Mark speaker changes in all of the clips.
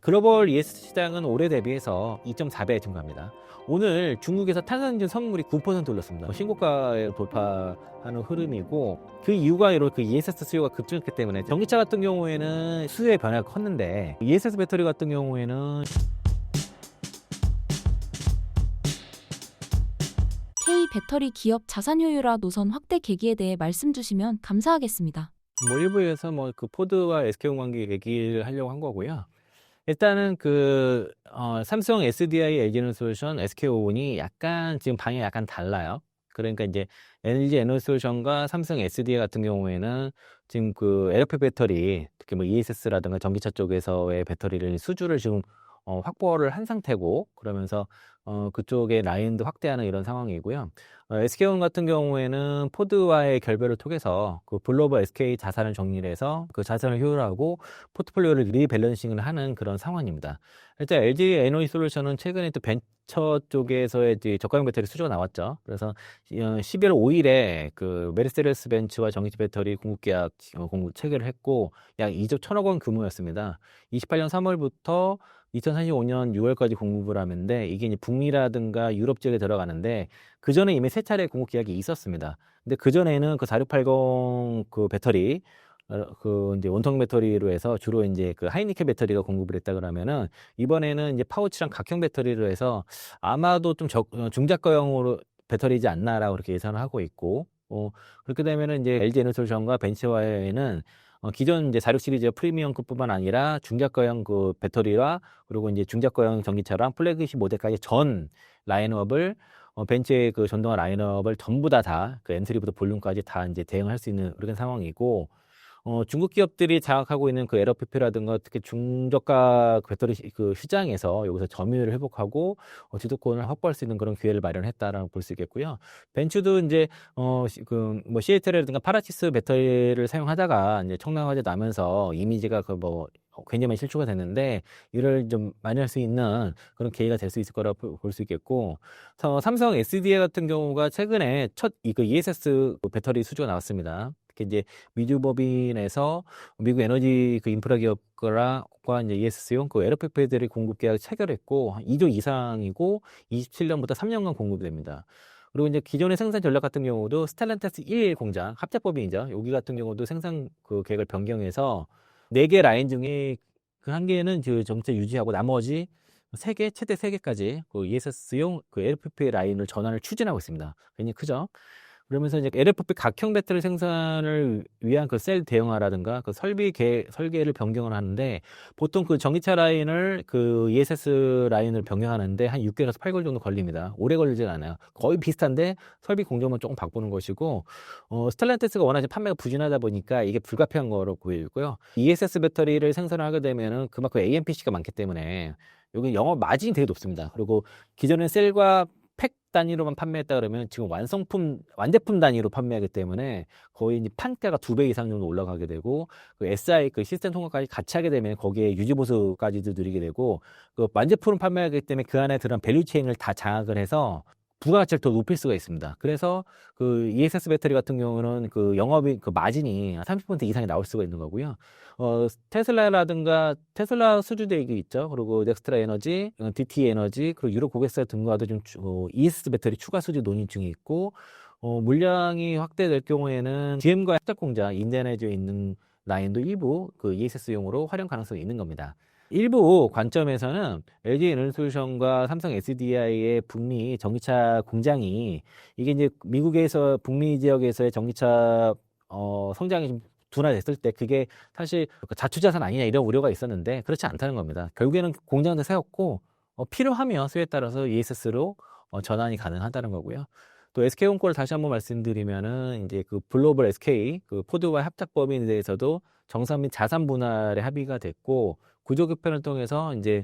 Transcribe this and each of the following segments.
Speaker 1: 글로벌 ES 시장은 올해 대비해서 2.4배 증가합니다. 오늘 중국에서 탄산전 선물이 9% 올랐습니다. 신고가에 돌파하는 흐름이고, 그 이유가 이런 그 ESS 수요가 급증했기 때문에 전기차 같은 경우에는 수요의 변화가 컸는데, ESS 배터리 같은 경우에는
Speaker 2: K 배터리 기업 자산 효율화 노선 확대 계기에 대해 말씀 주시면 감사하겠습니다.
Speaker 1: 일부에서 그 포드와 SK온 관계 얘기를 하려고 한 거고요. 일단은 삼성 SDI, LG에너지솔루션, SK온이 약간 지금 방향이 약간 달라요. 그러니까 이제 LG 에너지솔루션과 삼성 SDI 같은 경우에는 지금 그 LFP 배터리, 특히 뭐 ESS라든가 전기차 쪽에서의 배터리를 수주를 지금 확보를 한 상태고, 그러면서 그쪽의 라인도 확대하는 이런 상황이고요. SK온 같은 경우에는 포드와의 결별을 통해서 그 글로벌 SK 자산을 정리를 해서 그 자산을 효율화하고 포트폴리오를 리밸런싱을 하는 그런 상황입니다. 일단 LG 에너지솔루션은 최근에 또 벤처 쪽에서의 저가형 배터리 수주가 나왔죠. 그래서 12월 5일에 그 메르세데스 벤츠와 전기차 배터리 공급 계약 공급 체결을 했고, 약 2조 1천억 원 규모였습니다. 28년 3월부터 2035년 6월까지 공급을 하는데, 이게 이제 북미라든가 유럽 지역에 들어가는데, 그 전에 이미 세 차례 공급 계약이 있었습니다. 근데 그 전에는 그 4680 그 배터리, 그 이제 원통 배터리로 해서 주로 이제 그 하이니켈 배터리가 공급을 했다 그러면은, 이번에는 이제 파우치랑 각형 배터리로 해서 아마도 좀 중저가형으로 배터리지 않나라고 그렇게 예상을 하고 있고, 그렇게 되면은 이제 LG 에너지솔루션과 벤츠와에는 기존 이제 46 시리즈 프리미엄급뿐만 아니라 중저가형 그 배터리와, 그리고 이제 중저가형 전기차랑 플래그십 모델까지 전 라인업을, 벤츠의 그 전동화 라인업을 전부 다 그 엔트리부터 볼륨까지 다 이제 대응할 수 있는 그런 상황이고, 중국 기업들이 장악하고 있는 그 LFP라든가 특히 중저가 배터리 그 시장에서 여기서 점유율을 회복하고 주도권을 확보할 수 있는 그런 기회를 마련했다라고 볼 수 있겠고요. 벤츠도 이제 시애틀이라든가 파라치스 배터리를 사용하다가 이제 청량화재 나면서 이미지가 굉장히 많이 실추가 됐는데, 이를 좀 마련할 수 있는 그런 기회가 될 수 있을 거라고 볼 수 있겠고, 삼성 SDI 같은 경우가 최근에 첫 ESS 배터리 수주가 나왔습니다. 특히 이제 미주법인에서 미국 에너지 그 인프라 기업과 이제 ESS용 그 LFP들이 공급 계약 체결했고, 2조 이상이고 27년부터 3년간 공급이 됩니다. 그리고 이제 기존의 생산 전략 같은 경우도 스텔란티스 1 공장 합작법인이죠. 여기 같은 경우도 생산 그 계획을 변경해서 4개 라인 중에 그 1개는 그 정체 유지하고 나머지 3개, 최대 3개까지 그 ESS용 그 LFP 라인을 전환을 추진하고 있습니다. 굉장히 크죠. 그러면서 이제 LFP 각형 배터리 생산을 위한 그 셀 대형화라든가 그 설계를 변경을 하는데, 보통 그 전기차 라인을 그 ESS 라인을 변경하는데 한 6개월에서 8개월 정도 걸립니다. 오래 걸리진 않아요. 거의 비슷한데 설비 공정만 조금 바꾸는 것이고, 스텔란티스가 워낙 판매가 부진하다 보니까 이게 불가피한 거로 보이고요. ESS 배터리를 생산을 하게 되면은 그만큼 AMPC가 많기 때문에 여기 영업 마진이 되게 높습니다. 그리고 기존의 셀과 팩 단위로만 판매했다 그러면 지금 완제품 단위로 판매하기 때문에 거의 이제 판가가 2배 이상 정도 올라가게 되고, 그 SI 그 시스템 통과까지 같이 하게 되면 거기에 유지보수까지도 누리게 되고, 그 완제품을 판매하기 때문에 그 안에 들어간 밸류 체인을 다 장악을 해서 부가가치를 더 높일 수가 있습니다. 그래서 그 ESS 배터리 같은 경우는 그 영업이 그 마진이 30% 이상이 나올 수가 있는 거고요. 테슬라라든가 테슬라 수주 대기 있죠. 그리고 넥스트라 에너지, DT 에너지, 그리고 유럽 고객사 등과도 좀 ESS 배터리 추가 수주 논의 중에 있고, 물량이 확대될 경우에는 GM과 합작 공장 인디애나주에 있는 라인도 일부 그 ESS용으로 활용 가능성이 있는 겁니다. 일부 관점에서는 LG 에너지솔루션과 삼성 SDI의 북미 전기차 공장이, 이게 이제 미국에서 북미 지역에서의 전기차 성장이 좀 둔화됐을 때 그게 사실 자투자산 아니냐 이런 우려가 있었는데, 그렇지 않다는 겁니다. 결국에는 공장도 세웠고, 필요하면 수요에 따라서 ESS로 전환이 가능하다는 거고요. 또 SK온 거를 다시 한번 말씀드리면은, 이제 그 글로벌 SK 그 포드와 합작 법인에 대해서도 정산 및 자산 분할에 합의가 됐고, 구조 개편을 통해서 이제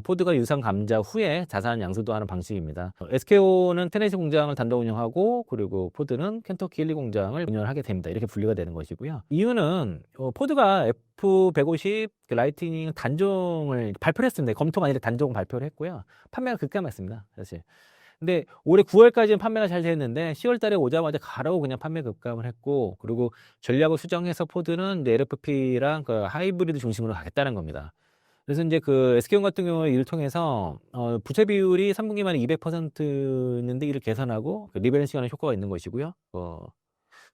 Speaker 1: 포드가 유상 감자 후에 자산 양수도 하는 방식입니다. SKO는 테네시 공장을 단독 운영하고, 그리고 포드는 켄터키 1, 2 공장을 운영하게 됩니다. 이렇게 분리가 되는 것이고요. 이유는 포드가 F150 라이트닝 단종을 발표를 했습니다. 검토가 아니라 단종 발표를 했고요. 판매가 급감했습니다, 사실. 근데 올해 9월까지는 판매가 잘 됐는데 10월 달에 오자마자 가라고 그냥 판매 급감을 했고, 그리고 전략을 수정해서 포드는 LFP랑 그 하이브리드 중심으로 가겠다는 겁니다. 그래서 이제 그 SK온 같은 경우에 이를 통해서 부채 비율이 3분기 만에 200%였는데 이를 개선하고 그 리밸런싱하는 효과가 있는 것이고요.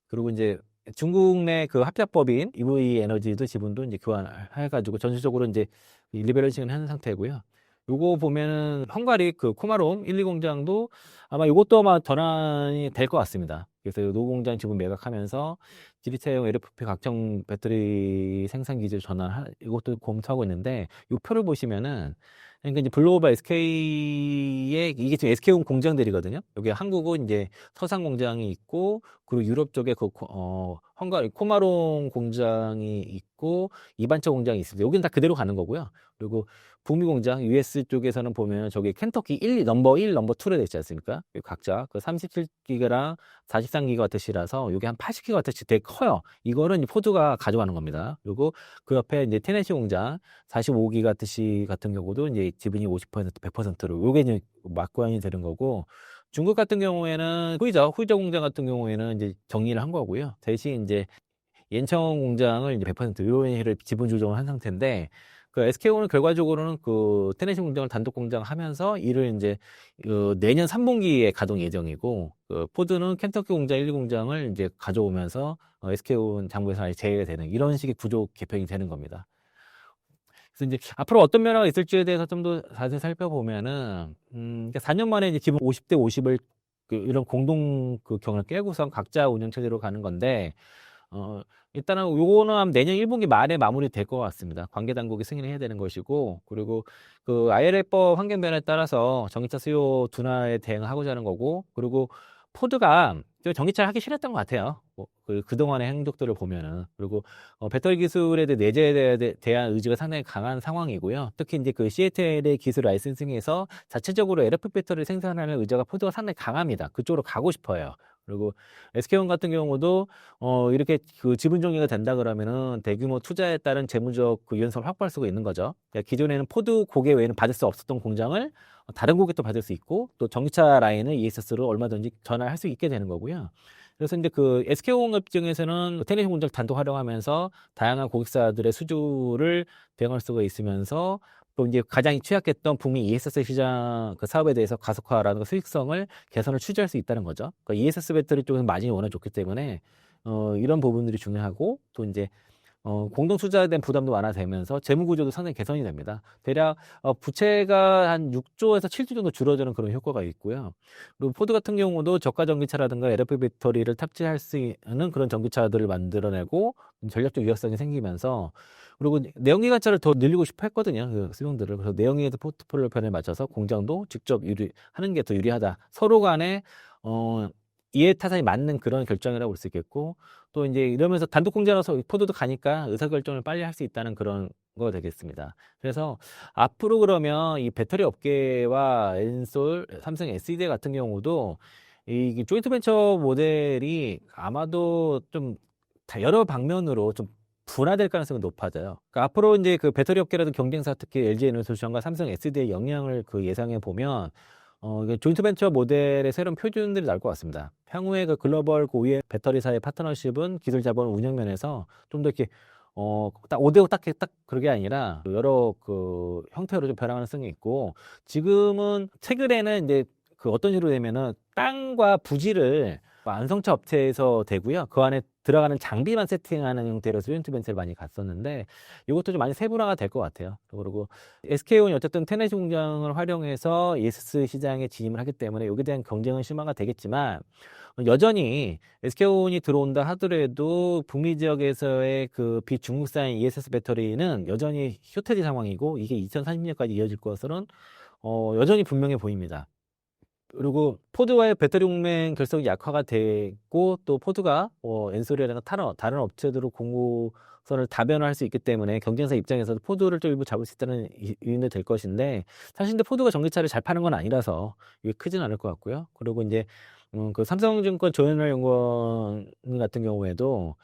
Speaker 1: 그리고 이제 중국 내 그 합작법인 EV 에너지도 지분도 이제 교환해가지고 전체적으로 이제 리밸런싱을 하는 상태고요. 요거 보면은 헝가리 그 코마롬 1, 2 공장도 아마 요것도 아마 전환이 될 것 같습니다. 그래서 노 공장 지분 매각하면서 지리차용 LFP 각종 배터리 생산 기술 전환 이것도 검토하고 있는데 요 표를 보시면은 그러니까 이제 블루오바 SK의 이게 지금 SK온 공장들이거든요. 여기 한국은 이제 서산 공장이 있고 그리고 유럽 쪽에 헝가리 코마롱 공장이 있고 이반차 공장이 있습니다. 여기는 다 그대로 가는 거고요. 그리고 북미 공장 US 쪽에서는 보면 저기 켄터키 넘버 1, 넘버 2로 되어 있지 않습니까? 각자 그 37기가랑 43기가와트시라서 이게 한 80기가와트시 되게 커요. 이거는 포드가 가져가는 겁니다. 그리고 그 옆에 이제 테네시 공장 45기가와트시 같은 경우도 이제 지분이 50%, 100%로 요게 이제 막고양이 되는 거고 중국 같은 경우에는 후이저 공장 같은 경우에는 이제 정리를 한 거고요. 대신 이제 옌청 공장을 이제 100% 요원회를 지분 조정을 한 상태인데 그 SK온은 결과적으로는 그 테네시 공장을 단독 공장하면서 이를 이제 내년 3분기에 가동 예정이고 그 포드는 켄터키 공장 1, 2 공장을 이제 가져오면서 SK온 장부에서 아예 제외가 되는 이런 식의 구조 개편이 되는 겁니다. 그래서 이제 앞으로 어떤 변화가 있을지에 대해서 좀 더 자세히 살펴보면은, 그러니까 4년 만에 이제 지분 50대 50을 이런 공동 그 경을 깨고선 각자 운영 체제로 가는 건데, 일단은 요거는 한 내년 1분기 말에 마무리될 것 같습니다. 관계 당국이 승인을 해야 되는 것이고, 그리고 그 IRA법 환경 변화에 따라서 전기차 수요 둔화에 대응하고자 하는 거고, 그리고 포드가 전기차를 하기 싫었던 것 같아요. 그동안의 행적들을 보면은. 그리고 배터리 기술에 대해 내재에 대한 의지가 상당히 강한 상황이고요. 특히 이제 그 CATL의 기술 라이센싱에서 자체적으로 LFP 배터리를 생산하는 의지가 포드가 상당히 강합니다. 그쪽으로 가고 싶어요. 그리고 SK온 같은 경우도 이렇게 그 지분 정리가 된다 그러면은 대규모 투자에 따른 재무적 그 유연성을 확보할 수가 있는 거죠. 그러니까 기존에는 포드 고객 외에는 받을 수 없었던 공장을 다른 고객도 받을 수 있고 또 전기차 라인을 ESS로 얼마든지 전환할 수 있게 되는 거고요. 그래서 이제 그 SK온 입장에서는 테네시 공장 단독 활용하면서 다양한 고객사들의 수주를 대응할 수가 있으면서 또 이제 가장 취약했던 북미 ESS 시장 그 사업에 대해서 가속화라는 수익성을 개선을 취재할 수 있다는 거죠. 그러니까 ESS 배터리 쪽은 마진이 워낙 좋기 때문에 이런 부분들이 중요하고 또 이제 공동 투자에 대한 부담도 완화되면서 재무 구조도 상당히 개선이 됩니다. 대략 부채가 한 6조에서 7조 정도 줄어드는 그런 효과가 있고요. 그리고 포드 같은 경우도 저가 전기차라든가 LFP 배터리를 탑재할 수 있는 그런 전기차들을 만들어내고 전략적 유연성이 생기면서 그리고 내연기관차를 더 늘리고 싶어 했거든요. 그 수용들을. 그래서 내연기관 포트폴리오 편에 맞춰서 공장도 직접 하는 게 더 유리하다. 서로 간에 이해 타산이 맞는 그런 결정이라고 볼 수 있겠고 또 이제 이러면서 단독 공장이라서 포드도 가니까 의사결정을 빨리 할 수 있다는 그런 거 되겠습니다. 그래서 앞으로 그러면 이 배터리 업계와 엔솔, 삼성 SDI 같은 경우도 이 조인트 벤처 모델이 아마도 좀 여러 방면으로 좀 분화될 가능성이 높아져요. 그러니까 앞으로 이제 그 배터리 업계라든 경쟁사 특히 LG에너지솔루션과 삼성 SDI의 영향을 그 예상해 보면 이게 조인트 벤처 모델의 새로운 표준들이 나올 것 같습니다. 향후에 그 글로벌 고위의 배터리사의 파트너십은 기술 자본 운영 면에서 좀 더 이렇게 딱 5대5 딱 그런 게 아니라 여러 그 형태로 좀 변화할 가능성이 있고 지금은 최근에는 이제 그 어떤 식으로 되면은 땅과 부지를 안성차 업체에서 되고요. 그 안에 들어가는 장비만 세팅하는 형태로 조인트 벤처를 많이 갔었는데 이것도 좀 많이 세분화가 될 것 같아요. 그리고 SK온이 어쨌든 테네시 공장을 활용해서 ESS 시장에 진입을 하기 때문에 여기에 대한 경쟁은 심화가 되겠지만 여전히 SK온이 들어온다 하더라도 북미 지역에서의 그 비중국산 ESS 배터리는 여전히 쇼테지 상황이고 이게 2030년까지 이어질 것으로는 여전히 분명해 보입니다. 그리고 포드와의 배터리 동맹 결성이 약화가 됐고 또 포드가 엔솔이라든가 다른 업체들로 공급선을 다변화할 수 있기 때문에 경쟁사 입장에서도 포드를 좀 일부 잡을 수 있다는 이유는 될 것인데 사실 근데 포드가 전기차를 잘 파는 건 아니라서 이게 크진 않을 것 같고요. 그리고 이제 그 삼성증권 조현일 연구원 같은 경우에도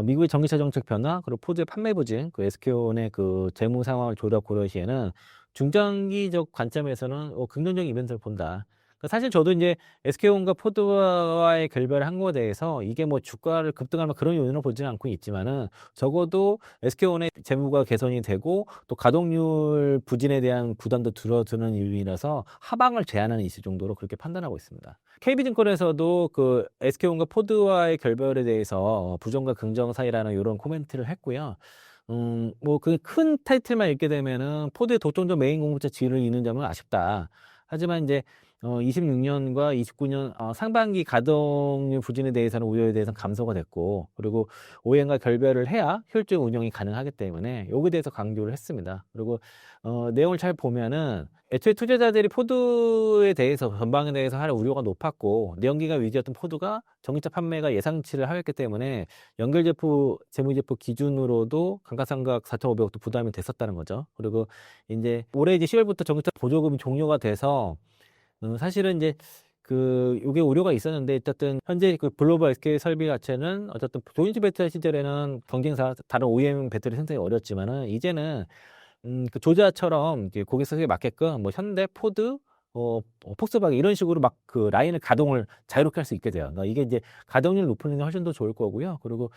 Speaker 1: 미국의 전기차 정책 변화 그리고 포드의 판매 부진 그 SK온의 그 재무 상황을 조사 고려 시에는 중장기적 관점에서는 긍정적인 이벤트를 본다. 사실 저도 이제 SK온과 포드와의 결별을 한 거에 대해서 이게 뭐 주가를 급등할 만 그런 요인을 보지는 않고 있지만은 적어도 SK온의 재무가 개선이 되고 또 가동률 부진에 대한 부담도 줄어드는 이유이라서 하방을 제한하는 이슈 정도로 그렇게 판단하고 있습니다. KB증권에서도 그 SK온과 포드와의 결별에 대해서 부정과 긍정 사이라는 이런 코멘트를 했고요. 뭐 그 큰 타이틀만 읽게 되면은 포드의 독점적 메인 공급자 지위를 잃는 점은 아쉽다. 하지만 이제 26년과 29년 상반기 가동률 부진에 대해서는 우려에 대해서는 감소가 됐고, 그리고 OEM과 결별을 해야 효율적 운영이 가능하기 때문에 여기에 대해서 강조를 했습니다. 그리고 내용을 잘 보면은 애초에 투자자들이 포드에 대해서 전방에 대해서 할 우려가 높았고 내연기관 위주였던 포드가 전기차 판매가 예상치를 하였기 때문에 연결제품 재무제품 기준으로도 감가상각 4,500억도 부담이 됐었다는 거죠. 그리고 이제 올해 이제 10월부터 전기차 보조금이 종료가 돼서 사실은 이제 요게 우려가 있었는데, 어쨌든 현재 그 글로벌 SK 설비 자체는 어쨌든 조인트 배터리 시절에는 경쟁사 다른 OEM 배터리 생산이 어렵지만은 이제는 그 조자처럼 이제 고객 사정에 맞게끔 뭐 현대, 포드, 폭스바겐 이런 식으로 막 그 라인을 가동을 자유롭게 할 수 있게 돼요. 그러니까 이게 이제 가동률 높이는 게 훨씬 더 좋을 거고요. 그리고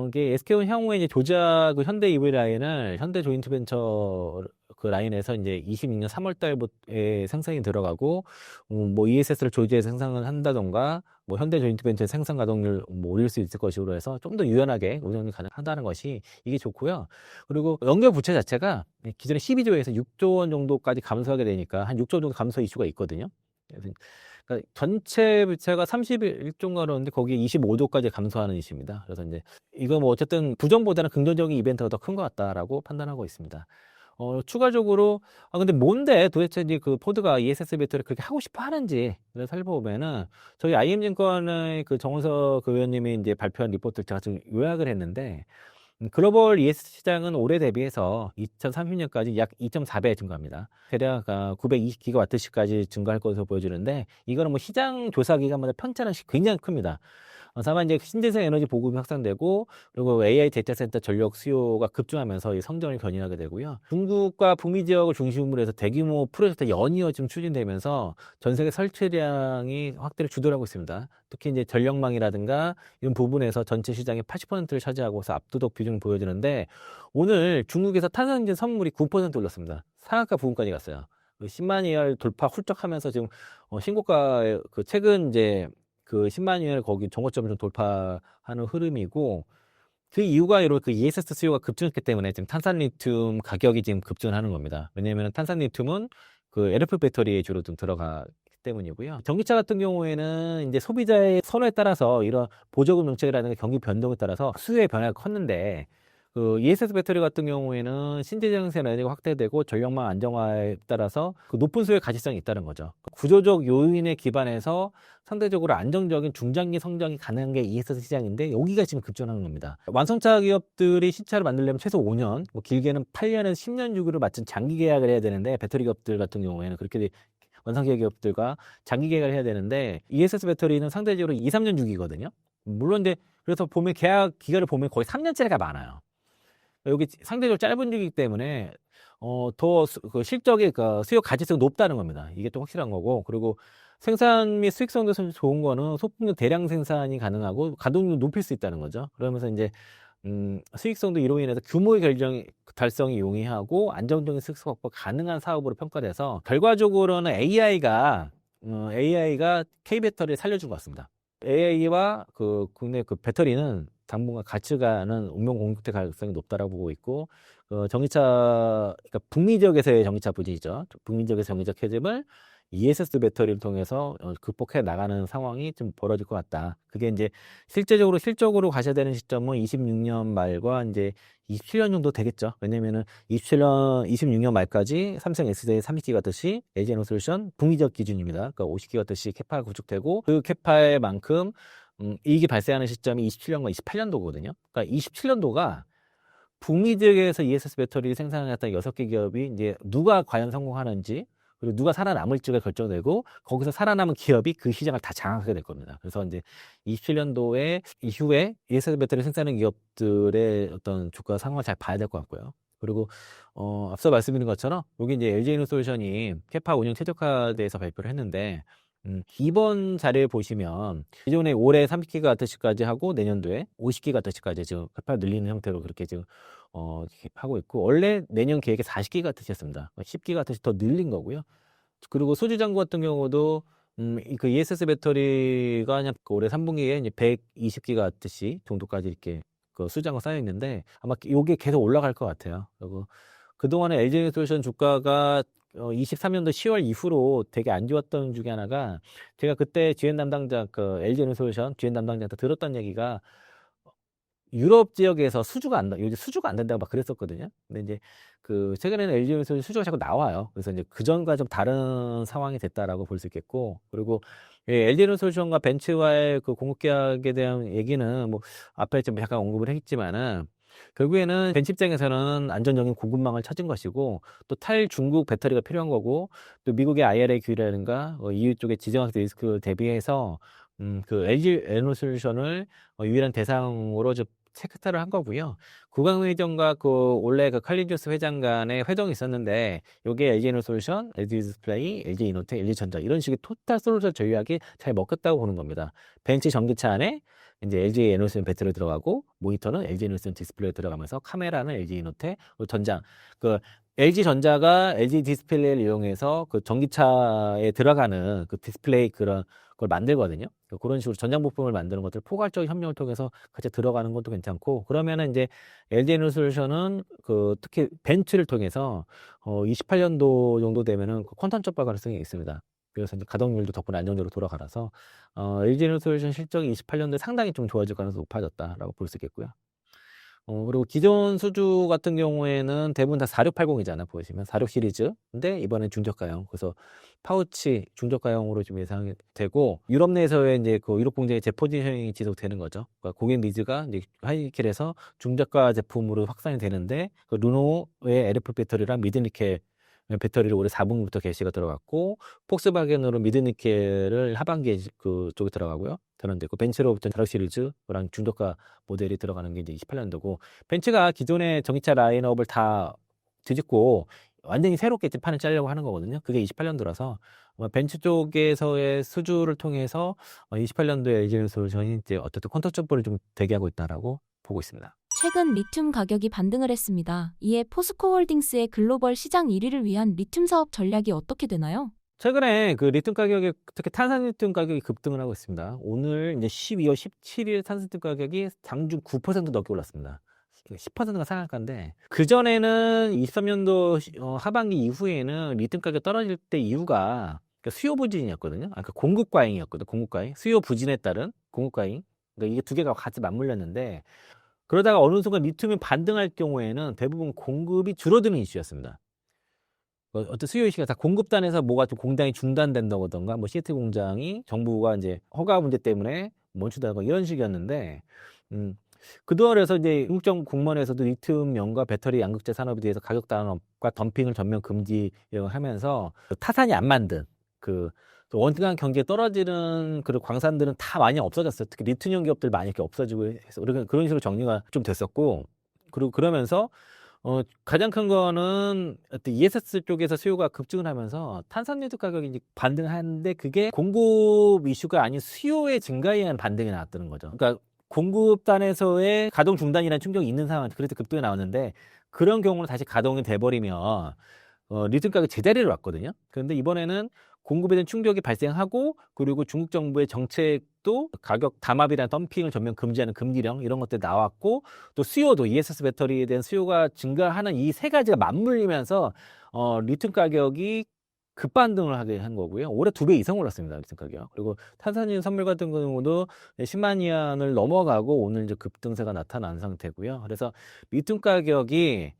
Speaker 1: 이게 SK온 향후에 이제 조자 그 현대 EV 라인을 현대 조인트벤처 그 라인에서 이제 26년 3월 달부터에 생산이 들어가고, 뭐 ESS를 조지해서 생산을 한다던가, 뭐 현대 조인트벤처의 생산 가동률 뭐 올릴 수 있을 것으로 해서 좀 더 유연하게 운영이 가능하다는 것이 이게 좋고요. 그리고 연결 부채 자체가 기존에 12조에서 6조 원 정도까지 감소하게 되니까 한 6조 정도 감소 이슈가 있거든요. 그러니까 전체 부채가 31조인가 그러는데 거기에 25조까지 감소하는 이슈입니다. 그래서 이제 이거 뭐 어쨌든 부정보다는 긍정적인 이벤트가 더 큰 것 같다라고 판단하고 있습니다. 추가적으로, 근데 뭔데 도대체 이제 그 포드가 ESS 배터리를 그렇게 하고 싶어 하는지, 살펴보면은, 저희 IM증권의 그 정은석 그 의원님이 이제 발표한 리포트를 제가 좀 요약을 했는데, 글로벌 ESS 시장은 올해 대비해서 2030년까지 약 2.4배 증가합니다. 대략 920기가와트시까지 증가할 것으로 보여지는데, 이거는 뭐 시장 조사 기간마다 편차는 굉장히 큽니다. 다만 이제 신재생 에너지 보급이 확산되고, 그리고 AI 데이터 센터 전력 수요가 급증하면서 이 성장을 견인하게 되고요. 중국과 북미 지역을 중심으로 해서 대규모 프로젝트 연이어 지금 추진되면서 전 세계 설치량이 확대를 주도하고 있습니다. 특히 이제 전력망이라든가 이런 부분에서 전체 시장의 80%를 차지하고서 압도적 비중을 보여주는데, 오늘 중국에서 탄산인증 선물이 9% 올랐습니다. 상한가 부분까지 갔어요. 10만 이하를 돌파 훌쩍하면서 지금 신고가 그 최근 이제 그 10만 위를 거기 정고점을 좀 돌파하는 흐름이고, 그 이유가 이런 그 ESS 수요가 급증했기 때문에 지금 탄산 리튬 가격이 지금 급증하는 겁니다. 왜냐하면 탄산 리튬은 그 LFP 배터리에 주로 좀 들어가기 때문이고요. 전기차 같은 경우에는 이제 소비자의 선호에 따라서 이런 보조금 정책이라든가 경기 변동에 따라서 수요의 변화가 컸는데, 그 ESS 배터리 같은 경우에는 신재생산 에너지가 확대되고 전력망 안정화에 따라서 그 높은 수요의 가치성이 있다는 거죠. 구조적 요인에 기반해서 상대적으로 안정적인 중장기 성장이 가능한 게 ESS 시장인데, 여기가 지금 급전하는 겁니다. 완성차 기업들이 신차를 만들려면 최소 5년, 뭐 길게는 8년에서 10년 주기로 맞춘 장기 계약을 해야 되는데, 배터리 기업들 같은 경우에는 그렇게 완성차 기업들과 장기 계약을 해야 되는데, ESS 배터리는 상대적으로 2, 3년 주기거든요. 물론 이제 그래서 보면 계약 기간을 보면 거의 3년짜리가 많아요. 여기 상대적으로 짧은 주기이기 때문에 더 그 실적의 그 수요 가치성이 높다는 겁니다. 이게 또 확실한 거고, 그리고 생산 및 수익성도 좋은 거는 소품종 대량 생산이 가능하고 가동률 높일 수 있다는 거죠. 그러면서 이제 수익성도 이로 인해서 규모의 결정 달성이 용이하고 안정적인 수익 확보 가능한 사업으로 평가돼서, 결과적으로는 AI가 K배터리를 살려준 것 같습니다. AI와 그 국내 그 배터리는 당분간 같이 가는 운명 공급대 가능성이 높다라고 보고 있고, 그러니까 북미 지역에서의 전기차 부진이죠. 북미 지역에서 전기차 캐즘을 ESS 배터리를 통해서 극복해 나가는 상황이 좀 벌어질 것 같다. 그게 이제 실적으로 가셔야 되는 시점은 26년 말과 이제 27년 정도 되겠죠. 왜냐면은 26년 말까지 삼성 S대의 30기가와트시, LG에너솔루션 북미 지역 기준입니다. 그러니까 50기가와트시 캐파가 구축되고, 그 캐파의 만큼 이익이 발생하는 시점이 27년과 28년도거든요. 그러니까 27년도가 북미 지역에서 ESS 배터리 생산했던 6개 기업이 이제 누가 과연 성공하는지, 그리고 누가 살아남을지가 결정되고, 거기서 살아남은 기업이 그 시장을 다 장악하게 될 겁니다. 그래서 이제 27년도에 이후에 ESS 배터리 생산하는 기업들의 어떤 주가 상황을 잘 봐야 될 것 같고요. 그리고 앞서 말씀드린 것처럼 여기 이제 LG에너솔루션이 캐파 운영 최적화에 대해서 발표를 했는데, 이번 자료를 보시면 기존에 올해 30GWh까지 하고 내년도에 50GWh까지 지금 가파 늘리는 형태로 그렇게 지금 이렇게 하고 있고, 원래 내년 계획이 40GWh였습니다. 10GWh 더 늘린 거고요. 그리고 소주 장고 같은 경우도 그 ESS 배터리가 그냥 그 올해 3분기에 이제 120GWh 정도까지 이렇게 그 수장고 쌓여 있는데 아마 이게 계속 올라갈 것 같아요. 그리고 그동안에 LG에너솔루션 주가가 23년도 10월 이후로 되게 안 좋았던 중에 하나가, 제가 그때 GM 담당자, 그 LG에너솔루션 GM 담당자한테 들었던 얘기가 유럽 지역에서 요즘 수주가 안 된다고 막 그랬었거든요. 근데 이제 그 최근에는 LG에너솔루션 수주가 자꾸 나와요. 그래서 이제 그전과 좀 다른 상황이 됐다라고 볼 수 있겠고, 그리고 LG에너솔루션과 벤츠와의 그 공급 계약에 대한 얘기는 뭐 앞에 좀 약간 언급을 했지만은, 결국에는 벤츠 입장에서는 안전적인 공급망을 찾은 것이고, 또 탈중국 배터리가 필요한 거고, 또 미국의 IRA 규율이라든가 EU 쪽의 지정학적 리스크 대비해서 그 LG 에너솔루션을 유일한 대상으로 좀 체크타를 한 거고요. 구강회전과 그 원래 그 칼린조스 회장 간의 회동이 있었는데, 요게 LG 에너솔루션, LG 디스플레이, LG 이노텍, LG 전자 이런 식의 토탈 솔루션 전략이 잘 먹혔다고 보는 겁니다. 벤츠 전기차 안에 이제 LG 에너솔루션 배터리 들어가고, 모니터는 LG 에너솔루션 디스플레이 들어가면서, 카메라는 LG 이노텍, 전장 그 LG 전자가 LG 디스플레이를 이용해서 그 전기차에 들어가는 그 디스플레이 그런 걸 만들거든요. 그런 식으로 전장 부품을 만드는 것들 포괄적 협력을 통해서 같이 들어가는 것도 괜찮고, 그러면은 이제 LG 에너솔루션은 그 특히 벤츠를 통해서 28년도 정도 되면은 그 퀀텀 점퍼 가능성이 있습니다. 그래서 이제 가동률도 덕분에 안정적으로 돌아가라서 LG 에너솔루션 실적이 28년도에 상당히 좀 좋아질 가능성이 높아졌다라고 볼 수 있겠고요. 그리고 기존 수주 같은 경우에는 대부분 다 4680이잖아, 보시면. 46 시리즈. 근데 이번엔 중저가형. 그래서 파우치 중저가형으로 좀 예상이 되고, 유럽 내에서의 이제 그 유럽 공장의 재포지셔닝이 지속되는 거죠. 그러니까 고객 니즈가 이제 하이니켈에서 중저가 제품으로 확산이 되는데, 그 르노의 LF 배터리랑 미드니켈 배터리를 올해 4분기부터 개시가 들어갔고, 폭스바겐으로 미드니켈을 하반기에 그쪽에 들어가고요. 들어는데고, 벤츠로부터 자력 시리즈랑 중저가 모델이 들어가는 게 이제 28년도고, 벤츠가 기존의 전기차 라인업을 다 뒤집고 완전히 새롭게 판을 짜려고 하는 거거든요. 그게 28년도라서 벤츠 쪽에서의 수주를 통해서 28년도에 LG에너솔루션이 이제 어쨌든 퀀텀 점프를 좀 대기하고 있다라고 보고 있습니다.
Speaker 2: 최근 리튬 가격이 반등을 했습니다. 이에 포스코홀딩스의 글로벌 시장 1위를 위한 리튬 사업 전략이 어떻게 되나요?
Speaker 1: 최근에 그 리튬 가격이, 특히 탄산 리튬 가격이 급등을 하고 있습니다. 오늘 이제 12월 17일 탄산 리튬 가격이 장중 9% 넘게 올랐습니다. 10%가 상한가인데, 그전에는 23년도 하반기 이후에는 리튬 가격 떨어질 때 이유가 수요 부진이었거든요. 그러니까 공급 과잉이었거든. 공급 과잉. 수요 부진에 따른 공급 과잉. 그러니까 이게 두 개가 같이 맞물렸는데, 그러다가 어느 순간 리튬이 반등할 경우에는 대부분 공급이 줄어드는 이슈였습니다. 어떤 수요 이슈가 다 공급단에서 뭐가 좀 공장이 중단된다거든가, 뭐 시애틀 공장이 정부가 이제 허가 문제 때문에 멈추다가 이런 식이었는데, 음, 그동안 그래서 이제 중국정 공무원에서도 리튬연과 배터리 양극재 산업에 대해서 가격 단업과 덤핑을 전면 금지 하면서 타산이 안 만든 그 원간 경기에 떨어지는 그런 광산들은 다 많이 없어졌어요. 특히 리튬연 기업들 많이 이렇게 없어지고 해서 그런 식으로 정리가 좀 됐었고, 그리고 그러면서 가장 큰 거는 어떤 ESS 쪽에서 수요가 급증을 하면서 탄산유도 가격이 이제 반등하는데, 그게 공급 이슈가 아닌 수요의 증가에 의한 반등이 나왔다는 거죠. 그러니까 공급단에서의 가동 중단이라는 충격이 있는 상황, 그래서 급등이 나왔는데, 그런 경우는 다시 가동이 돼버리면 리튬 가격이 제자리를 왔거든요. 그런데 이번에는 공급에 대한 충격이 발생하고, 그리고 중국 정부의 정책도 가격 담합이나 덤핑을 전면 금지하는 금기령 이런 것들이 나왔고, 또 수요도 ESS 배터리에 대한 수요가 증가하는 이 세 가지가 맞물리면서 리튬 가격이 급반등을 하게 한 거고요. 올해 2배 이상 올랐습니다, 리튬 가격. 그리고 탄산유 선물 같은 경우도 10만 위안을 넘어가고 오늘 이제 급등세가 나타난 상태고요. 그래서 리튬 가격이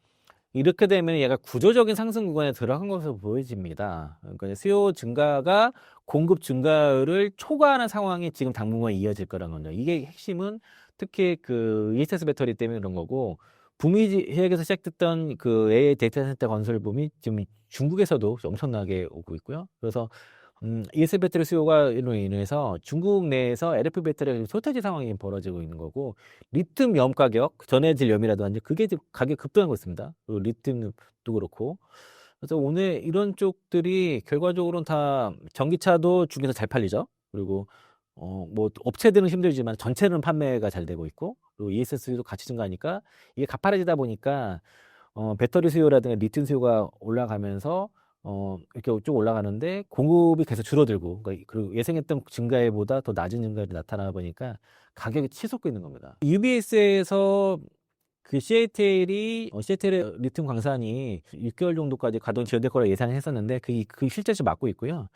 Speaker 1: 이렇게 되면 얘가 구조적인 상승 구간에 들어간 것으로 보여집니다. 그러니까 수요 증가가 공급 증가를 초과하는 상황이 지금 당분간 이어질 거라는 거죠. 이게 핵심은 특히 그 ESS 배터리 때문에 그런 거고, 북미 지역에서 시작됐던 그 AI 데이터 센터 건설 붐이 지금 중국에서도 엄청나게 오고 있고요. 그래서 ESS 배터리 수요가 로 인해서 중국 내에서 LFP 배터리 소태지 상황이 벌어지고 있는 거고, 리튬 염 가격, 전해질 염이라든지 그게 지금 가격 급등하고 있습니다. 리튬도 그렇고. 그래서 오늘 이런 쪽들이 결과적으로는 다 전기차도 중에서 잘 팔리죠. 그리고 뭐 업체들은 힘들지만 전체는 판매가 잘 되고 있고, 그리고 ESS도 같이 증가하니까 이게 가파라지다 보니까 배터리 수요라든가 리튬 수요가 올라가면서 이렇게 쭉 올라가는데 공급이 계속 줄어들고, 그러니까 그리고 예상했던 증가율보다 더 낮은 증가율이 나타나 보니까 가격이 치솟고 있는 겁니다. UBS에서 그 CATL의 리튬 광산이 6개월 정도까지 가동 지연될 거라 예상했었는데 그 실제로 막고 있고요.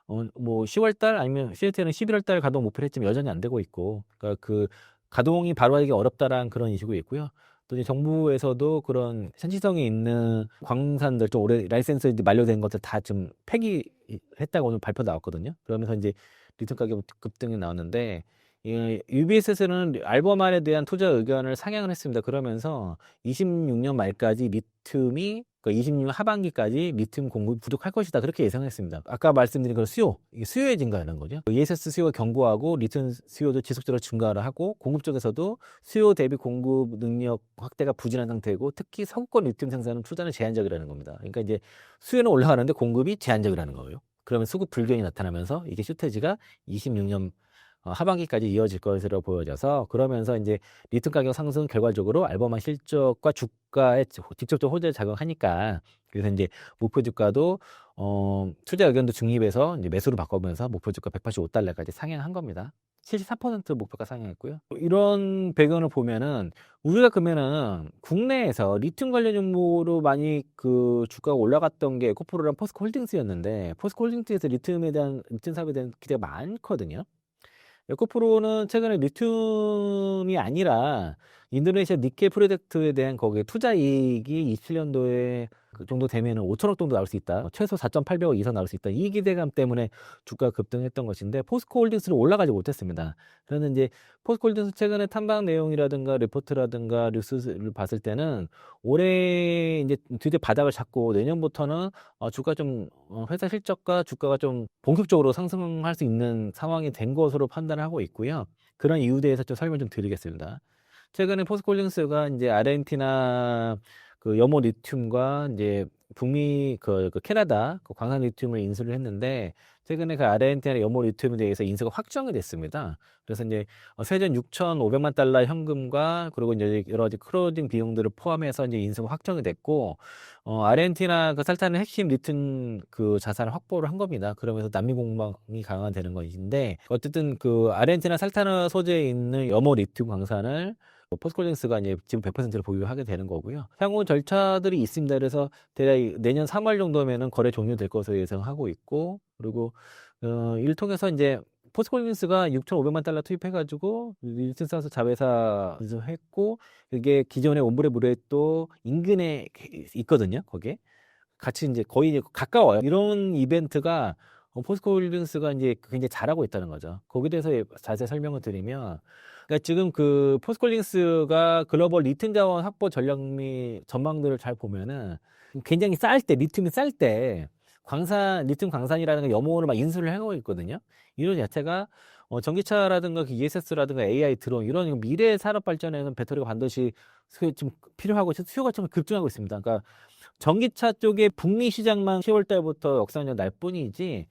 Speaker 1: 뭐 10월 달 아니면 CATL은 11월 달 가동 목표를 했지만 여전히 안 되고 있고, 그러니까 그 가동이 바로 하기 어렵다라는 그런 이슈고 있고요. 또 이제 정부에서도 그런 현지성이 있는 광산들 좀 오래 라이센스 이제 만료된 것들 다 좀 폐기했다고 오늘 발표 나왔거든요. 그러면서 이제 리튬 가격 급등이 나왔는데, UBS에서는 앨범안에 대한 투자 의견을 상향을 했습니다. 그러면서 26년 말까지 리튬이, 그러니까 26년 하반기까지 리튬 공급이 부족할 것이다, 그렇게 예상했습니다. 아까 말씀드린 그런 이게 수요의 증가라는 거죠. ESS 수요가 견고하고 리튬 수요도 지속적으로 증가를 하고, 공급 쪽에서도 수요 대비 공급 능력 확대가 부진한 상태고, 특히 서구권 리튬 생산은 투자는 제한적이라는 겁니다. 그러니까 이제 수요는 올라가는데 공급이 제한적이라는 거예요. 그러면 수급 불균이 나타나면서 이게 쇼테지가 26년 하반기까지 이어질 것으로 보여져서, 그러면서 이제 리튬 가격 상승 결과적으로 앨범한 실적과 주가에 직접적으로 호재를 작용하니까, 그래서 이제 목표 주가도 투자 의견도 중립해서 이제 매수로 바꿔보면서 목표 주가 185달러까지 상향한 겁니다. 73% 목표가 상향했고요. 이런 배경을 보면은 우리가 그러면은 국내에서 리튬 관련 종목으로 많이 그 주가가 올라갔던 게 에코프로랑 포스코홀딩스였는데, 포스코홀딩스에서 리튬 사업에 대한 기대가 많거든요. 에코프로는 최근에 리튬이 아니라 인도네시아 니켈 프로젝트에 대한 거기에 투자 이익이 27년도에 그 정도 되면은 5천억 정도 나올 수 있다. 최소 4,800억 이상 나올 수 있다. 이 기대감 때문에 주가 급등했던 것인데, 포스코홀딩스는 올라가지 못했습니다. 그래서 이제 포스코홀딩스 최근에 탐방 내용이라든가 리포트라든가 뉴스를 봤을 때는 올해 이제 드디어 바닥을 잡고 내년부터는 주가 좀 회사 실적과 주가가 좀 본격적으로 상승할 수 있는 상황이 된 것으로 판단을 하고 있고요. 그런 이유에 대해서 좀 설명 좀 드리겠습니다. 최근에 포스코홀딩스가 이제 아르헨티나 그 염호 리튬과 이제 북미 그 캐나다 그 광산 리튬을 인수를 했는데, 최근에 그 아르헨티나 염호 리튬에 대해서 인수가 확정이 됐습니다. 그래서 이제 세전 6,500만 달러 현금과, 그리고 이제 여러 가지 크로징 비용들을 포함해서 이제 인수가 확정이 됐고, 아르헨티나 그 살타는 핵심 리튬 그 자산을 확보를 한 겁니다. 그러면서 남미 공방이 강화되는 것인데, 어쨌든 그 아르헨티나 살타나 소재에 있는 염호 리튬 광산을 포스코홀딩스가 이제 지분 100%를 보유하게 되는 거고요. 향후 절차들이 있습니다. 그래서 대략 내년 3월 정도면은 거래 종료될 것으로 예상하고 있고, 그리고 이를 통해서 이제 포스코홀딩스가 6,500만 달러 투입해가지고 리슨사우스 자회사 했고, 이게 기존의 옴브레 브레또 인근에 있거든요. 거기에 같이 이제 거의 이제 가까워요. 이런 이벤트가 포스코홀딩스가 이제 굉장히 잘하고 있다는 거죠. 거기에 대해서 자세히 설명을 드리면, 그러니까 지금 그 포스코홀딩스가 글로벌 리튬 자원 확보 전략 및 전망들을 잘 보면은 굉장히 리튬이 쌀 때 리튬 광산이라든가 염호를 막 인수를 하고 있거든요. 이런 자체가 전기차라든가 ESS라든가 AI 드론 이런 미래 산업 발전에는 배터리가 반드시 좀 필요하고 수요가 좀 급증하고 있습니다. 그러니까 전기차 쪽에 북미 시장만 10월 달부터 역사적 날 뿐이지,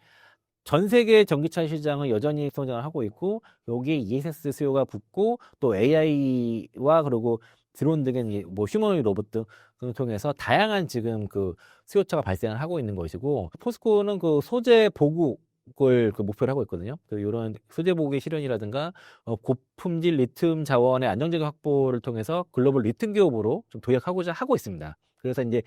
Speaker 1: 전 세계 전기차 시장은 여전히 성장을 하고 있고, 여기에 ESS 수요가 붙고, 또 AI와 그리고 드론 등의 뭐 휴머노id 로봇 등을 통해서 다양한 지금 그 수요처가 발생을 하고 있는 것이고, 포스코는 그 소재 보국을 그 목표로 하고 있거든요. 그 이런 소재 보국의 실현이라든가 고품질 리튬 자원의 안정적인 확보를 통해서 글로벌 리튬 기업으로 좀 도약하고자 하고 있습니다. 그래서 이제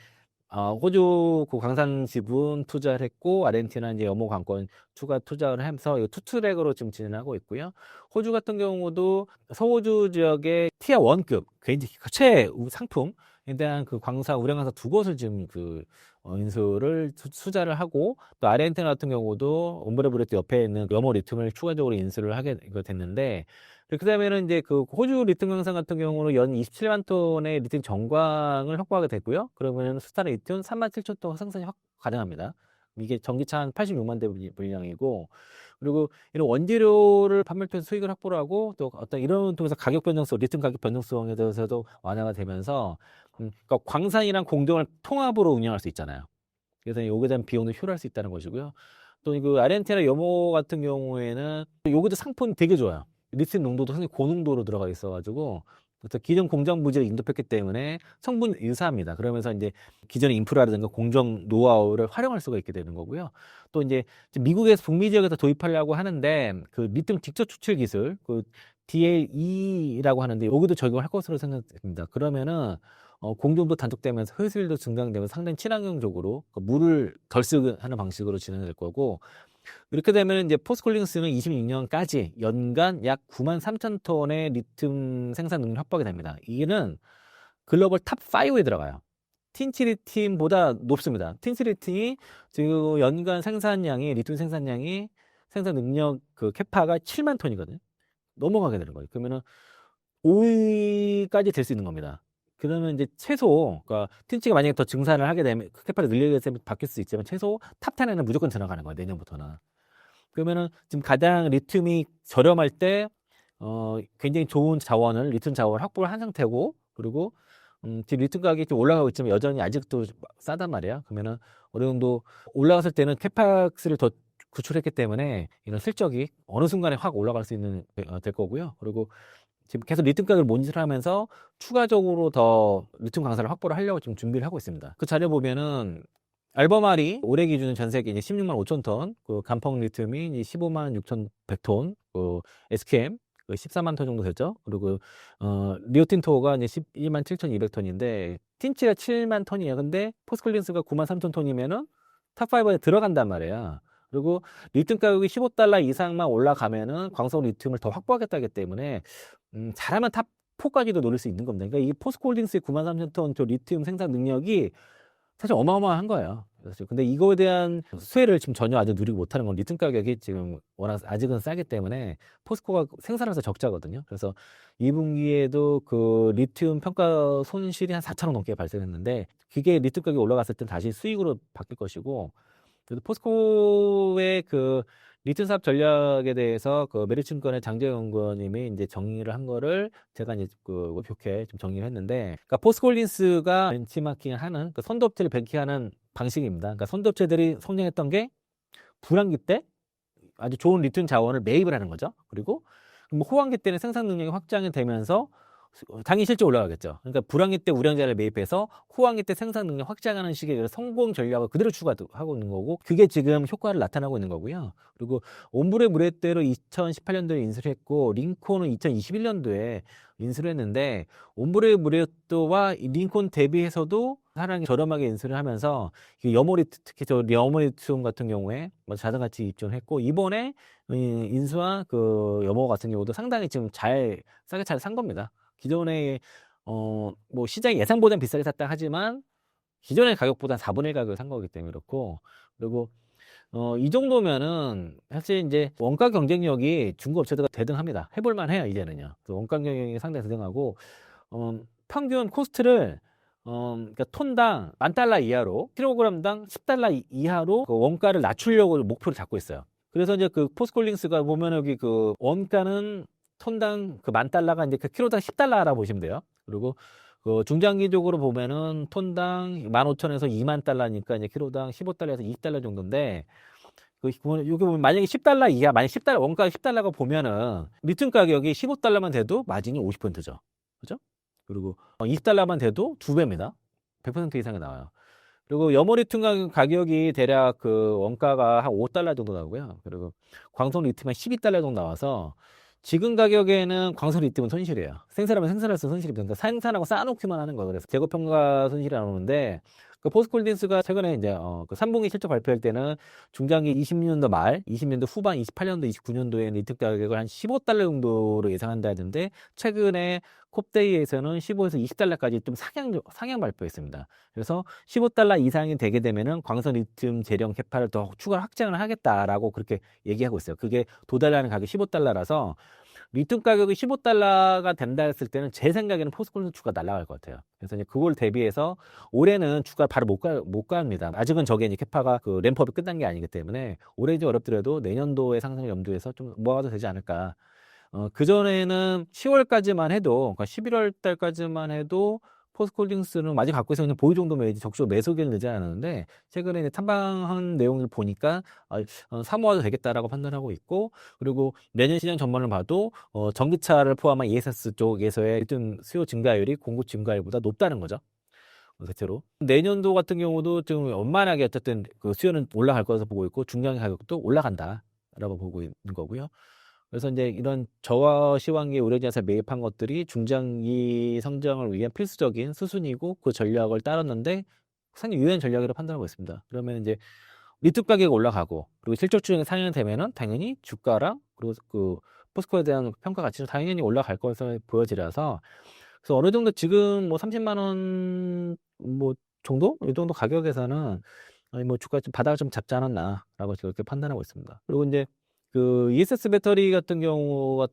Speaker 1: 호주 그 광산 지분 투자를 했고, 아르헨티나 이제 염호 관권 추가 투자를 하면서 이 투트랙으로 지금 진행하고 있고요. 호주 같은 경우도 서호주 지역의 티어 1급 굉장히 최 상품에 대한 그 우량광산 두 곳을 지금 그 인수를 투자를 하고, 또 아르헨티나 같은 경우도 옴브레 브레트 옆에 있는 염호 리튬을 추가적으로 인수를 하게 됐는데, 그렇게 되면은 이제 그 호주 리튬 광산 같은 경우는 연 27만 톤의 리튬 정광을 확보하게 됐고요. 그러면 스타르 리튬 3만 7천 톤 생산이 가능합니다. 이게 전기차 한 86만 대 분량이고, 그리고 이런 원재료를 판매를 통해서 수익을 확보를 하고, 또 어떤 이런 통해서 가격 변동성, 리튬 가격 변동성에 대해서도 완화가 되면서, 그러니까 광산이랑 공정을 통합으로 운영할 수 있잖아요. 그래서 요거에 대한 비용도 효율할 수 있다는 것이고요. 또 그 아르헨티나 요모 같은 경우에는 요거도 상품이 되게 좋아요. 리튬 농도도 상당히 고농도로 들어가 있어가지고 그래서 기존 공정 부지를 인도했기 때문에 성분 유사합니다. 그러면서 이제 기존의 인프라라든가 공정 노하우를 활용할 수가 있게 되는 거고요. 또 이제 미국에서 북미 지역에서 도입하려고 하는데 그 리튬 직접 추출 기술, 그 DLE라고 하는데 여기도 적용할 것으로 생각됩니다. 그러면은 공정도 단축되면서 효율도 증강되면서 상당히 친환경적으로 그 물을 덜 쓰는 방식으로 진행될 거고 이렇게 되면 이제 포스콜링스는 26년까지 연간 약 9만 3천 톤의 리튬 생산 능력 확보하게 됩니다. 이는 글로벌 탑 5에 들어가요. 틴치리튬보다 높습니다. 틴치리튬이 지금 연간 생산량이 리튬 생산량이 생산 능력 그 캐파가 7만 톤이거든요. 넘어가게 되는 거예요. 그러면은 5위까지 될 수 있는 겁니다. 그러면 이제 최소, 그러니까 틴치가 만약에 더 증산을 하게 되면 캐파를 늘리게 되면 바뀔 수 있지만 최소 탑 10에는 무조건 들어가는 거예요. 내년부터는. 그러면은 지금 가장 리튬이 저렴할 때 굉장히 좋은 자원을 리튬 자원을 확보를 한 상태고 그리고 지금 리튬 가격이 좀 올라가고 있지만 여전히 아직도 싸단 말이야. 그러면은 어느 정도 올라갔을 때는 캐팍스를 더 구출했기 때문에 이런 실적이 어느 순간에 확 올라갈 수 있는 될 거고요. 그리고 지금 계속 리튬 가격을 모니터하면서 추가적으로 더 리튬 강사를 확보를 하려고 지금 준비를 하고 있습니다. 그 자료 보면은 알버말이 올해 기준은 전 세계 이제 16만 5천 톤, 그 간펑 리튬이 이제 15만 6,100톤, 그 SKM 14만 톤 정도 됐죠. 그리고 리오틴토가 이제 11만 7,200톤인데 틴치가 7만 톤이에요. 근데 포스콜린스가 9만 3천 톤이면은 탑5에 들어간단 말이야. 그리고 리튬 가격이 15달러 이상만 올라가면은 광석 리튬을 더 확보하겠다기 때문에 잘하면 탑4까지도 노릴 수 있는 겁니다. 그러니까 이 포스코홀딩스의 9만 3천 톤 저 리튬 생산 능력이 사실 어마어마한 거예요. 그래서 근데 이거에 대한 수혜를 지금 전혀 아직 누리고 못하는 건 리튬 가격이 지금 워낙 아직은 싸기 때문에 포스코가 생산해서 적자거든요. 그래서 2분기에도 그 리튬 평가 손실이 한 4천억 넘게 발생했는데 그게 리튬 가격이 올라갔을 때 다시 수익으로 바뀔 것이고 그래서 포스코의 그 리튬 사업 전략에 대해서 그 메리츠증권의 장재영 연구원님이 이제 정리를 한 거를 제가 이제 그 좋게 좀 정리를 했는데, 그러니까 포스코홀딩스가 벤치마킹을 하는 그 선도업체를 벤치하는 방식입니다. 그러니까 선도업체들이 성장했던 게 불황기 때 아주 좋은 리튬 자원을 매입을 하는 거죠. 그리고 뭐 호황기 때는 생산 능력이 확장이 되면서 당연히 실제 올라가겠죠. 그러니까 불황기 때 우량자를 매입해서 호황기 때 생산 능력 확장하는 식의 성공 전략을 그대로 추구하고 있는 거고 그게 지금 효과를 나타나고 있는 거고요. 그리고 옴브레 무레떼로 2018년도에 인수를 했고 링콘은 2021년도에 인수를 했는데 옴브레 무레떼와 링콘 대비해서도 사람이 저렴하게 인수를 하면서 여모리튬 특히 저 여모리튬 같은 경우에 자산가치 입증을 했고 이번에 인수한 그 여모 같은 경우도 상당히 지금 싸게 잘 산 겁니다. 기존에 뭐 시장 예상보다는 비싸게 샀다 하지만 기존의 가격보다 4분의 1 가격을 산 거기 때문에 그렇고 그리고 이 정도면은 사실 이제 원가 경쟁력이 중국 업체들과 대등합니다. 해볼만 해요 이제는요. 그 원가 경쟁력이 상당히 대등하고 평균 코스트를 그러니까 톤당 $10,000 이하로 킬로그램당 $10 이하로 그 원가를 낮추려고 목표를 잡고 있어요. 그래서 이제 그 포스콜링스가 보면 여기 그 원가는 톤당 그 $10,000가 이제 그 킬로당 $10라 보시면 돼요. 그리고 그 중장기적으로 보면은 톤당 15,000에서 20,000달러니까 이제 킬로당 $15에서 $20 정도인데 여기 보면 만약에 $10 이하, 만약 $10 원가가 $10가 보면은 리튬 가격이 $15만 돼도 마진이 50%죠. 그죠? 그리고 $20만 돼도 2배입니다. 100% 이상이 나와요. 그리고 여모 리튬 가격이 대략 그 원가가 한 $5 정도 나오고요. 그리고 광석 리튬 한 $12 정도 나와서 지금 가격에는 광석 리튬은 손실이에요. 생산하면 생산할수 손실입니다. 그러니까 생산하고 쌓아놓기만 하는 거예요. 그래서 재고평가 손실이 나오는데 그 포스코홀딩스가 최근에 이제 그 3분기 실적 발표할 때는 중장기 20년도 말, 20년도 후반, 28년도, 29년도에 리튬 가격을 한 $15 정도로 예상한다 했는데 최근에 콥데이에서는 15에서 $20까지 좀 상향 발표했습니다. 그래서 $15 이상이 되게 되면은 광석 리튬 재련 캐파를 더 추가 확장을 하겠다라고 그렇게 얘기하고 있어요. 그게 도달하는 가격이 $15라서 리튬 가격이 $15가 된다 했을 때는 제 생각에는 포스콜린스 주가 날아갈 것 같아요. 그래서 이제 그걸 대비해서 올해는 주가 바로 못 갑니다. 아직은 저게 이제 캐파가 그 램프업이 끝난 게 아니기 때문에 올해 좀 어렵더라도 내년도의 상승을 염두해서 좀 모아도 되지 않을까. 그전에는 10월까지만 해도, 그러니까 11월 달까지만 해도 포스코홀딩스는 아직 갖고 있으면 보유 정도 매지 적극적으로 매수기를 늦지 않았는데 최근에 이제 탐방한 내용을 보니까 사모아도 되겠다라고 판단하고 있고 그리고 내년 시장 전망을 봐도 전기차를 포함한 ESS 쪽에서의 리튬 수요 증가율이 공급 증가율보다 높다는 거죠. 대체로 내년도 같은 경우도 좀 원만하게 어쨌든 그 수요는 올라갈 것으로 보고 있고 중량의 가격도 올라간다라고 보고 있는 거고요. 그래서 이제 이런 저하 시황기에 우려지면서 매입한 것들이 중장기 성장을 위한 필수적인 수순이고 그 전략을 따랐는데 상당히 유효한 전략이라고 판단하고 있습니다. 그러면 이제 리튬 가격이 올라가고 그리고 실적 추정이 상향되면은 당연히 주가랑 그리고 그 포스코에 대한 평가 가치는 당연히 올라갈 것으로 보여지라서 그래서 어느 정도 지금 뭐 30만 원 뭐 정도 이 정도 가격에서는 아니 뭐 주가 좀 바닥을 좀 잡지 않았나라고 그렇게 판단하고 있습니다. 그리고 이제 그 ESS 배터리 같은 경우도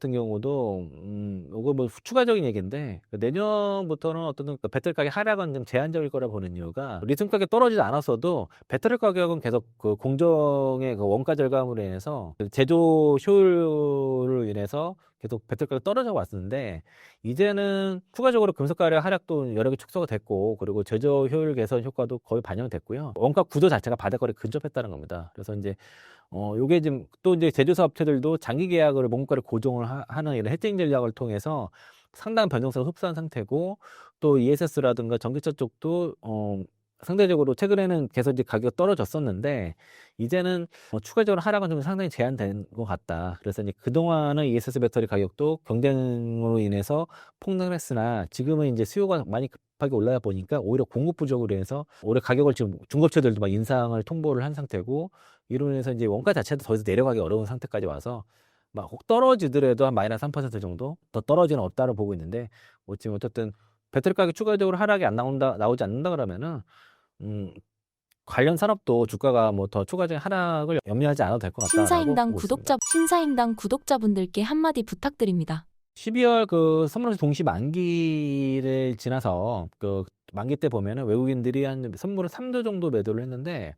Speaker 1: 요거 뭐 추가적인 얘기인데 내년부터는 어떤 그 배터리 가격 하락은 좀 제한적일 거라 보는 이유가 리튬 가격이 떨어지지 않았어도 배터리 가격은 계속 그 공정의 그 원가 절감으로 인해서 그 제조 효율로 인해서 계속 배터리 가격이 떨어져 왔었는데 이제는 추가적으로 금속 가격 하락도 여러 개 축소가 됐고 그리고 제조 효율 개선 효과도 거의 반영됐고요. 원가 구조 자체가 바닥거리에 근접했다는 겁니다. 그래서 이제 요게 지금 또 이제 제조사 업체들도 장기 계약을 원가를 고정을 하는 이런 해팅 전략을 통해서 상당한 변동성을 흡수한 상태고 또 ESS라든가 전기차 쪽도 상대적으로 최근에는 계속 이제 가격이 떨어졌었는데 이제는 추가적으로 하락은 좀 상당히 제한된 것 같다. 그래서 이제 그동안은 ESS 배터리 가격도 경쟁으로 인해서 폭락을 했으나 지금은 이제 수요가 많이 급하게 올라다 보니까 오히려 공급 부족으로 해서 올해 가격을 지금 중급체들도 막 인상을 통보를 한 상태고 이로 인해서 이제 원가 자체도 더 이상 내려가기 어려운 상태까지 와서 막 혹 떨어지더라도 한 마이너스 3% 정도 더 떨어지는 없다로 보고 있는데 뭐 지금 어쨌든 배터리 가격 추가적으로 하락이 나오지 않는다 그러면은 관련 산업도 주가가 뭐 더 추가적인 하락을 염려하지 않아도 될 것 같다라고 보고 있습니다.
Speaker 2: 신사임당 구독자분들께 한마디 부탁드립니다.
Speaker 1: 12월 그 선물세 동시 만기를 지나서 그 만기 때 보면은 외국인들이 한 선물을 3조 정도 매도를 했는데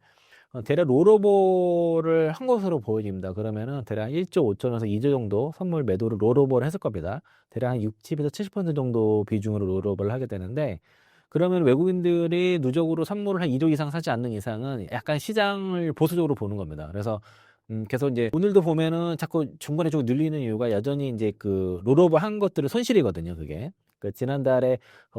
Speaker 1: 대략 롤오버를 한 것으로 보여집니다. 그러면은 대략 1조 5천에서 2조 정도 선물 매도를 롤오버를 했을 겁니다. 대략 한 60에서 70% 정도 비중으로 롤오버를 하게 되는데 그러면 외국인들이 누적으로 선물을 한 2조 이상 사지 않는 이상은 약간 시장을 보수적으로 보는 겁니다. 그래서 계속 이제 오늘도 보면은 자꾸 중간에 좀 늘리는 이유가 여전히 이제 그 롤오버 한 것들은 손실이거든요. 그게. 그 지난달에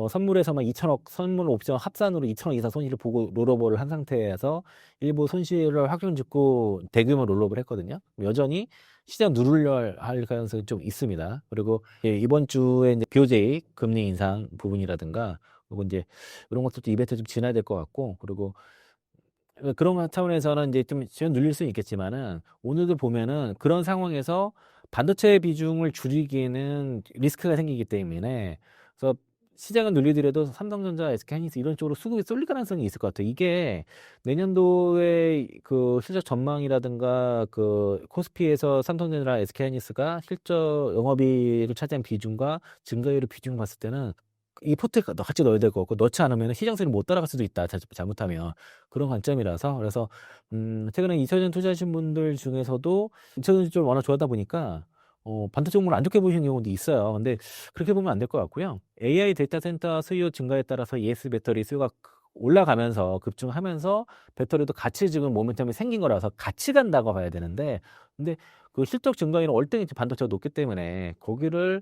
Speaker 1: 선물에서만 2천억 선물 옵션 합산으로 2천억 이상 손실을 보고 롤오버를 한 상태에서 일부 손실을 확정짓고 대규모 롤오버를 했거든요. 여전히 시장 누르려 할 가능성이 좀 있습니다. 그리고 이번 주에 이제 BOJ 금리 인상 부분이라든가 그리고 이제 이런 것들도 이벤트 좀 지나야 될 것 같고 그리고 그런 차원에서는 이제 좀 시간 눌릴 수는 있겠지만은 오늘도 보면은 그런 상황에서 반도체 비중을 줄이기에는 리스크가 생기기 때문에 그래서 시장을 늘리더라도 삼성전자, SK하이닉스 이런 쪽으로 수급이 쏠릴 가능성이 있을 것 같아요. 이게 내년도의 그 실적 전망이라든가 그 코스피에서 삼성전자나 SK하이닉스가 실적 영업이익을 차지한 비중과 증가율의 비중 봤을 때는 이 포트에 같이 넣어야 될 것 같고 넣지 않으면 시장세를 못 따라갈 수도 있다. 잘못하면 그런 관점이라서 그래서 최근에 2차전 투자하신 분들 중에서도 2차전이 좀 워낙 좋아하다 보니까 반도체 종목을 안 좋게 보시는 경우도 있어요. 근데 그렇게 보면 안 될 것 같고요. AI 데이터 센터 수요 증가에 따라서 ES 배터리 수요가 올라가면서 급증하면서 배터리도 같이 지금 모멘텀이 생긴 거라서 같이 간다고 봐야 되는데 근데 그 실적 증가율은 월등히 반도체가 높기 때문에 거기를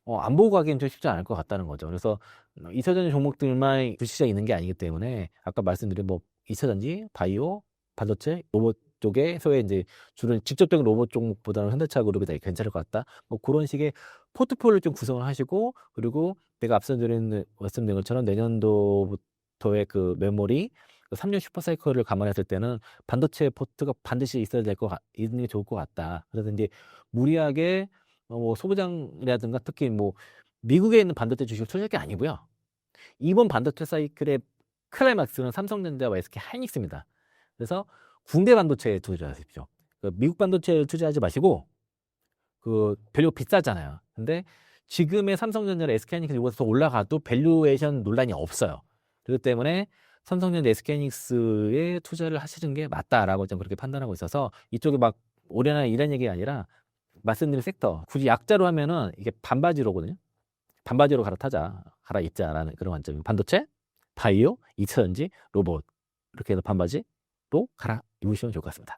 Speaker 1: 안 보고 가기엔 좀 쉽지 않을 것 같다는 거죠. 그래서 2차전지 종목들만 주식시장에 있는 게 아니기 때문에 아까 말씀드린 뭐 2차전지, 바이오, 반도체, 로봇 쪽에서의 이제 주로 직접적인 로봇 종목보다는 현대차 그룹이 더 괜찮을 것 같다. 뭐 그런 식의 포트폴리오를 좀 구성을 하시고 그리고 내가 앞서 말씀드린 것처럼 내년도부터의 그 메모리 3년 슈퍼사이클을 감안했을 때는 반도체 포트가 반드시 있는 게 좋을 것 같다. 그래서 이제 무리하게 뭐 소부장이라든가 특히 뭐 미국에 있는 반도체 주식을 투자할 게 아니고요. 이번 반도체 사이클의 클라이막스는 삼성전자와 SK 하이닉스입니다. 그래서 국내 반도체에 투자하십시오. 그 미국 반도체에 투자하지 마시고 그 밸류 비싸잖아요. 근데 지금의 삼성전자나 SK 하이닉스 이곳에서 올라가도 밸류에이션 논란이 없어요. 그렇기 때문에 삼성전자, SK 하이닉스에 투자를 하시는 게 맞다라고 좀 그렇게 판단하고 있어서 이쪽에 막 올해나 이런 얘기가 아니라 말씀드린 섹터 굳이 약자로 하면은 이게 반바지로거든요. 반바지로 갈아입자라는 그런 관점이 반도체, 바이오, 2차전지, 로봇 이렇게 해서 반바지로 갈아입으시면 좋을 것 같습니다.